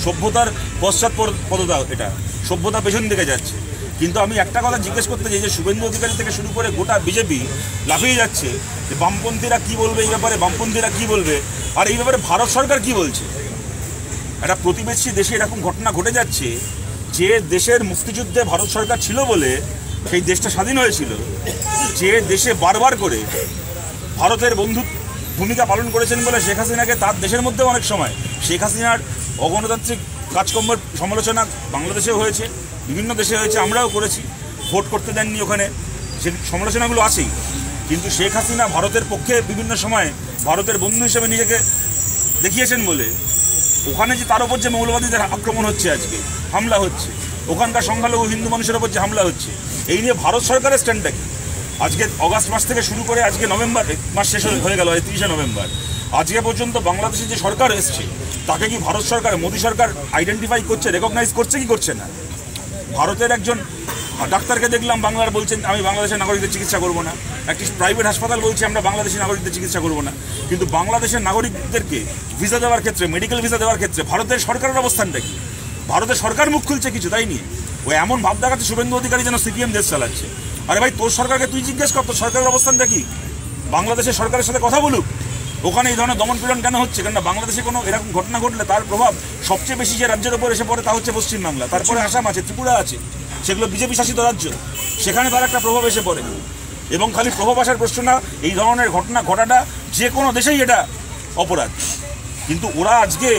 সভ্যতার পশ্চাৎপদতা, এটা সভ্যতা পেছন দিকে যাচ্ছে। কিন্তু আমি একটা কথা জিজ্ঞেস করতে চাই যে শুভেন্দু অধিকারী থেকে শুরু করে গোটা বিজেপি লাফিয়ে যাচ্ছে যে বামপন্থীরা কী বলবে এই ব্যাপারে, বামপন্থীরা কী বলবে, আর এই ব্যাপারে ভারত সরকার কী বলছে। একটা প্রতিবেশী দেশে এরকম ঘটনা ঘটে যাচ্ছে যে দেশের মুক্তিযুদ্ধে ভারত সরকার ছিল বলে সেই দেশটা স্বাধীন হয়েছিল, যে দেশে বারবার করে ভারতের বন্ধু ভূমিকা পালন করেছেন বলে শেখ হাসিনাকে তার দেশের মধ্যেও অনেক সময় শেখ হাসিনার অগণতান্ত্রিক কাজকর্মের সমালোচনা বাংলাদেশেও হয়েছে, বিভিন্ন দেশে হয়েছে, আমরাও করেছি। ভোট করতে দেননি ওখানে, সে সমালোচনাগুলো আছেই। কিন্তু শেখ হাসিনা ভারতের পক্ষে বিভিন্ন সময় ভারতের বন্ধু হিসেবে নিজেকে দেখিয়েছেন বলে ওখানে যে তার ওপর যে মৌলবাদীদের আক্রমণ হচ্ছে, আজকে হামলা হচ্ছে, ওখানকার সংখ্যালঘু হিন্দু মানুষের ওপর যে হামলা হচ্ছে, এই নিয়ে ভারত সরকারের স্ট্যান্ডটা কি? আজকে অগাস্ট মাস থেকে শুরু করে আজকে নভেম্বর মাস শেষ হয়ে গেল, 30শে নভেম্বর, আজকে পর্যন্ত বাংলাদেশে যে সরকার এসছে তাকে কি ভারত সরকার, মোদী সরকার আইডেন্টিফাই করছে, রেকগনাইজ করছে কি করছে না? ভারতের একজন ডাক্তারকে দেখলাম বাংলার বলছেন আমি বাংলাদেশের নাগরিকদের চিকিৎসা করব না, একটি প্রাইভেট হাসপাতাল বলছে আমরা বাংলাদেশের নাগরিকদের চিকিৎসা করব না। কিন্তু বাংলাদেশের নাগরিকদেরকে ভিসা দেওয়ার ক্ষেত্রে, মেডিকেল ভিসা দেওয়ার ক্ষেত্রে ভারতের সরকারের অবস্থানটা কি? ভারতের সরকার মুখ খুলছে কিছু, তাই নিয়ে ও এমন ভাব দেখাচ্ছে শুভেন্দু অধিকারী যেন সিপিএম দেশ চালাচ্ছে। আরে ভাই, তোর সরকারকে তুই জিজ্ঞেস কর তোর সরকারের অবস্থানটা কি? বাংলাদেশের সরকারের সাথে কথা বলুক, ওখানে এই ধরনের দমনপীড়ন কেন হচ্ছে? কেননা বাংলাদেশে কোনো এরকম ঘটনা ঘটলে তার প্রভাব সবচেয়ে বেশি যে রাজ্যের উপর এসে পড়ে তা হচ্ছে পশ্চিমবাংলা, তারপরে আসাম আছে, ত্রিপুরা আছে, সেগুলো বিজেপি শাসিত রাজ্য, সেখানে তার একটা প্রভাব এসে পড়ে। এবং খালি প্রভাব আসার প্রশ্ন না, এই ধরনের ঘটনা ঘটাটা যে কোনো দেশেই এটা অপরাধ। কিন্তু ওরা আজকে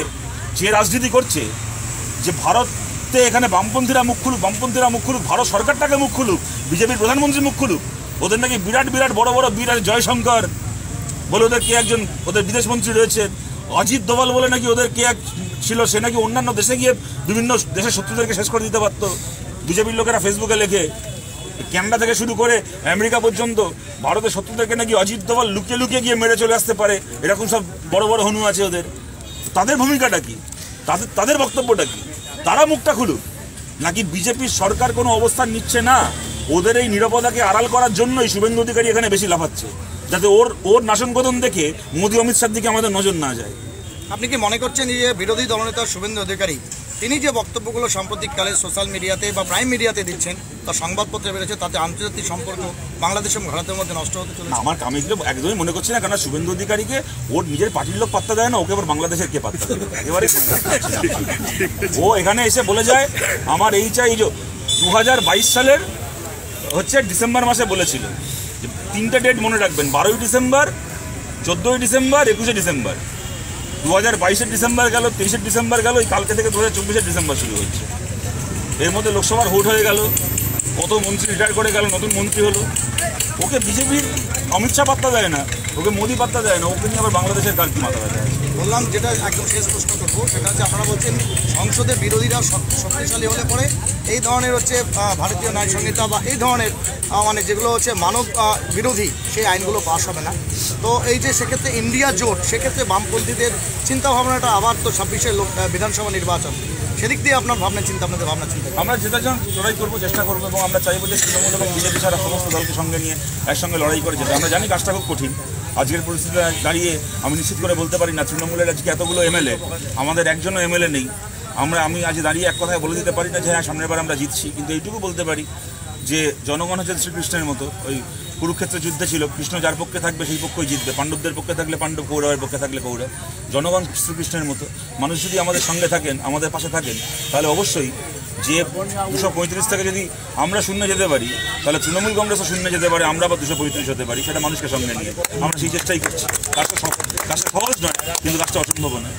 যে রাজনীতি করছে যে ভারতে এখানে বামপন্থীরা মুখ খুলুক, বামপন্থীরা মুখ খুলুক, ভারত সরকারটাকে মুখ খুলুক, বিজেপির প্রধানমন্ত্রী মুখ খুলুক, ওদের নাকি বিরাট বিরাট বড় বড় বীর আছে, জয়শঙ্কর বলে ওদের কে একজন ওদের বিদেশমন্ত্রী রয়েছে, অজিত দোভাল বলে নাকি ওদের কে এক ছিল, সে নাকি অন্যান্য দেশে গিয়ে বিভিন্ন দেশের শত্রুদেরকে শেষ করে দিতে পারতো। বিজেপির লোকেরা ফেসবুকে লেখে, ক্যানাডা থেকে শুরু করে আমেরিকা পর্যন্ত ভারতের শত্রুদেরকে নাকি অজিত দোভাল লুকিয়ে লুকিয়ে গিয়ে মেরে চলে আসতে পারে, এরকম সব বড় বড় হনু আছে ওদের। তাদের ভূমিকাটা কি? তাদের বক্তব্যটা কি? তারা মুখটা খুলুক। নাকি বিজেপির সরকার কোনো অবস্থান নিচ্ছে না, ওদের এই নিরাপদাকে আড়াল করার জন্যই শুভেন্দু অধিকারী এখানে বেশি লাফাচ্ছে, যাতে ওর নাশনকদন দেখে মোদী অমিত শাহর দিকে আমাদের নজর না যায়। আপনি কি মনে করছেন যে বিরোধী দলনেতা শুভেন্দু অধিকারী তিনি যে বক্তব্যগুলো সাম্প্রতিককালে সোশ্যাল মিডিয়াতে বা প্রাইম মিডিয়াতে দিচ্ছেন, তা সংবাদপত্রে বেরোচ্ছে, তাতে আন্তর্জাতিক সম্পর্ক বাংলাদেশ এবং ভারতের মধ্যে নষ্ট হতে চলেছে? আমার আমি একদমই মনে করছি না, কারণ শুভেন্দু অধিকারীকে ওর নিজের পার্টির লোক পাত্তা দেয় না, ওকে আবার বাংলাদেশের কে পাত্তা দেবে? একেবারে ও এখানে এসে বলে যায় আমার এই চাই। 2022 সালের হচ্ছে ডিসেম্বর মাসে বলেছিল, তিনটে ডেট মনে রাখবেন, 12ই ডিসেম্বর, 14ই ডিসেম্বর, 21শে ডিসেম্বর। 2022-এর ডিসেম্বর গেল, 23-এর ডিসেম্বর গেল, এই কালকে থেকে 2024-এর ডিসেম্বর শুরু হচ্ছে। এর মধ্যে লোকসভার ভোট হয়ে গেল, কত মন্ত্রী রিটায়ার করে গেল, নতুন মন্ত্রী হলো। ওকে বিজেপির অমিত শাহ পাত্তা দেয় না, ওকে মোদী পাত্তা দেয় না, ওকে নিয়ে আবার বাংলাদেশের কার কি মাথা ব্যথা আছে? বললাম, যেটা একদম শেষ প্রশ্ন করবো সেটা হচ্ছে, আপনারা বলছেন সংসদের বিরোধীরা শক্তিশালী হলে পরে এই ধরনের হচ্ছে ভারতীয় ন্যায় সংহিতা বা এই ধরনের মানে যেগুলো হচ্ছে মানব বিরোধী সেই আইনগুলো পাস হবে না। তো এই যে সেক্ষেত্রে ইন্ডিয়া জোট, সেক্ষেত্রে বামপন্থীদের চিন্তাভাবনাটা আবার তো 26-এর বিধানসভা নির্বাচন, সেদিক দিয়ে আপনার আপনাদের ভাবনা চিন্তা আমরা যেটা যখন লড়াই করবো, চেষ্টা করবো, এবং আমরা চাইবো যে তৃণমূল এবং বিজেপি ছাড়া সমস্ত দলকে সঙ্গে নিয়ে একসঙ্গে লড়াই করে যেতে। আমরা জানি কাজটা খুব কঠিন। আজকের পরিস্থিতিতে দাঁড়িয়ে আমি নিশ্চিত করে বলতে পারি না তৃণমূলের আজকে এতগুলো এমএলএ, আমাদের একজনও এমএলএ নেই। আমি আজ দাঁড়িয়ে এক কথায় বলে দিতে পারি না যে হ্যাঁ সামনের বার আমরা জিতছি, কিন্তু এইটুকু বলতে পারি যে জনগণ হচ্ছে শ্রীকৃষ্ণের মতো। ওই কুরুক্ষেত্রে যুদ্ধে ছিল, কৃষ্ণ যার পক্ষে থাকবে সেই পক্ষই জিতবে, পাণ্ডবদের পক্ষে থাকলে পাণ্ডব, কৌরবের পক্ষে থাকলে কৌরব। জনগণ শ্রীকৃষ্ণের মতো, মানুষ যদি আমাদের সঙ্গে থাকেন, আমাদের পাশে থাকেন, তাহলে অবশ্যই যে 235 থেকে যদি আমরা শূন্য যেতে পারি, তাহলে তৃণমূল কংগ্রেসও শূন্য যেতে পারে, আমরা আবার 235 হতে পারি, সেটা মানুষকে সঙ্গে নিয়ে আমরা সেই চেষ্টাই করছি। কাজটা সহজ নয়, কিন্তু কাজটা অসম্ভব নয়।